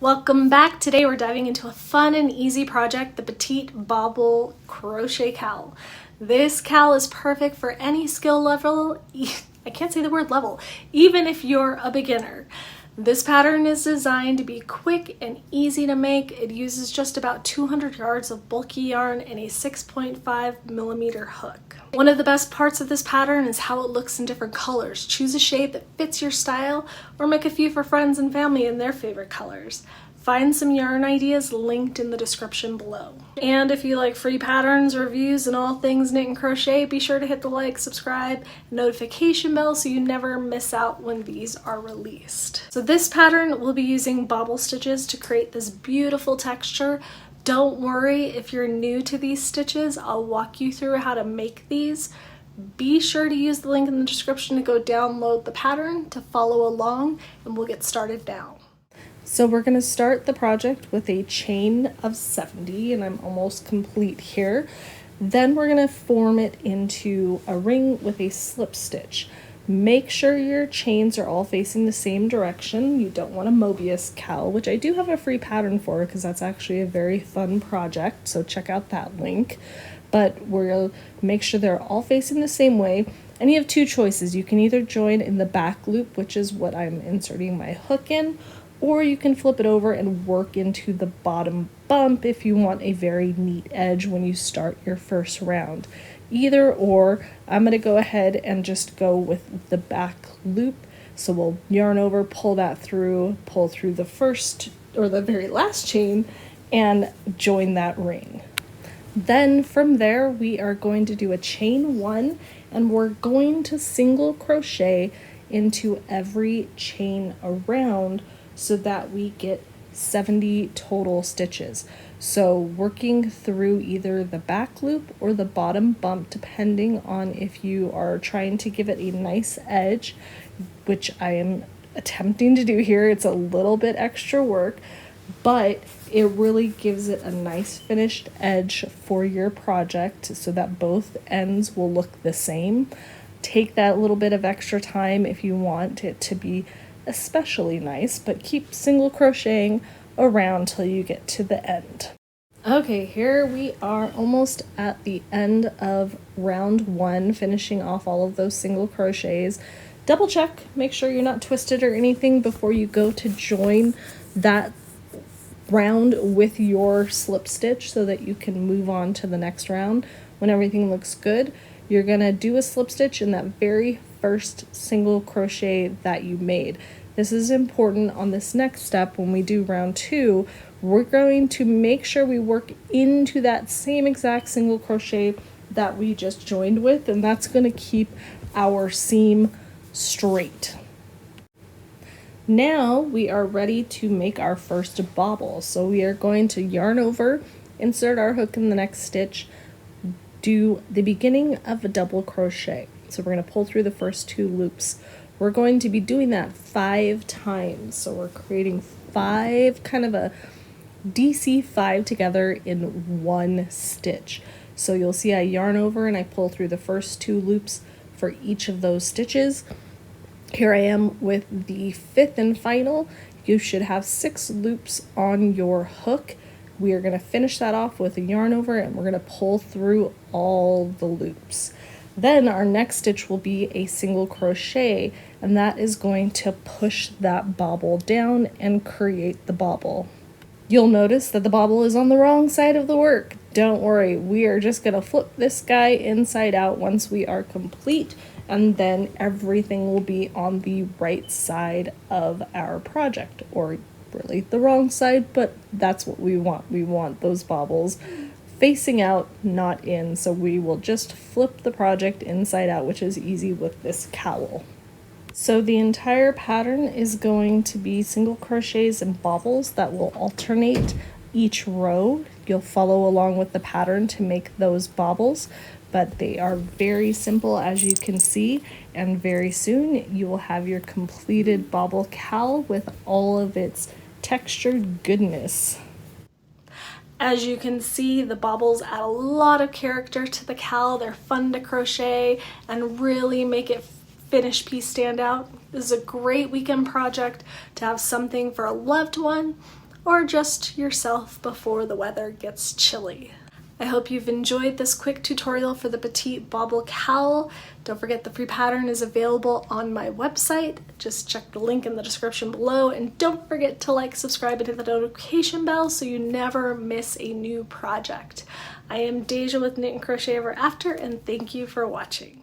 Welcome back. Today we're diving into a fun and easy project, the Petite Bobble crochet cowl. This cowl is perfect for any skill level. I can't say the word level, even if you're a beginner. This pattern is designed to be quick and easy to make. It uses just about 200 yards of bulky yarn and a 6.5mm hook. One of the best parts of this pattern is how it looks in different colors. Choose a shade that fits your style or make a few for friends and family in their favorite colors. Find some yarn ideas linked in the description below. And if you like free patterns, reviews, and all things knit and crochet, be sure to hit the like, subscribe, and notification bell so you never miss out when these are released. So this pattern will be using bobble stitches to create this beautiful texture. Don't worry if you're new to these stitches, I'll walk you through how to make these. Be sure to use the link in the description to go download the pattern to follow along, and we'll get started now. So we're going to start the project with a chain of 70, and I'm almost complete here. Then we're going to form it into a ring with a slip stitch. Make sure your chains are all facing the same direction. You don't want a Mobius cowl, which I do have a free pattern for because that's actually a very fun project, so check out that link. But we'll make sure they're all facing the same way. And you have two choices. You can either join in the back loop, which is what I'm inserting my hook in, or you can flip it over and work into the bottom bump if you want a very neat edge when you start your first round. Either or, I'm going to go ahead and just go with the back loop. So we'll yarn over, pull that through, pull through the first or the very last chain, and join that ring. Then from there, we are going to do a chain one, and we're going to single crochet into every chain around so that we get 70 total stitches. So working through either the back loop or the bottom bump, depending on if you are trying to give it a nice edge, which I am attempting to do here. It's a little bit extra work, but it really gives it a nice finished edge for your project so that both ends will look the same. Take that little bit of extra time if you want it to be especially nice, but keep single crocheting around till you get to the end. Okay, here we are almost at the end of round one, finishing off all of those single crochets. Double check, make sure you're not twisted or anything before you go to join that round with your slip stitch so that you can move on to the next round. When everything looks good, you're gonna do a slip stitch in that very first single crochet that you made. This is important on this next step. When we do round two, we're going to make sure we work into that same exact single crochet that we just joined with, and that's going to keep our seam straight. Now we are ready to make our first bobble. So we are going to yarn over, insert our hook in the next stitch, do the beginning of a double crochet. So we're going to pull through the first two loops. We're going to be doing that 5 times. So we're creating 5, kind of a DC 5 together in one stitch. So you'll see I yarn over and I pull through the first 2 loops for each of those stitches. Here I am with the 5th and final. You should have 6 loops on your hook. We are going to finish that off with a yarn over, and we're going to pull through all the loops. Then our next stitch will be a single crochet, and that is going to push that bobble down and create the bobble. You'll notice that the bobble is on the wrong side of the work. Don't worry, we are just going to flip this guy inside out once we are complete, and then everything will be on the right side of our project, or really the wrong side, but that's what we want. We want those bobbles facing out, not in, so we will just flip the project inside out, which is easy with this cowl. So the entire pattern is going to be single crochets and bobbles that will alternate each row. You'll follow along with the pattern to make those bobbles, but they are very simple, as you can see, and very soon you will have your completed bobble cowl with all of its textured goodness. As you can see, the bobbles add a lot of character to the cowl. They're fun to crochet and really make it finished piece stand out. This is a great weekend project to have something for a loved one or just yourself before the weather gets chilly. I hope you've enjoyed this quick tutorial for the Petite Bobble cowl. Don't forget the free pattern is available on my website. Just check the link in the description below, and don't forget to like, subscribe, and hit the notification bell so you never miss a new project. I am Deja with Knit and Crochet Ever After, and thank you for watching.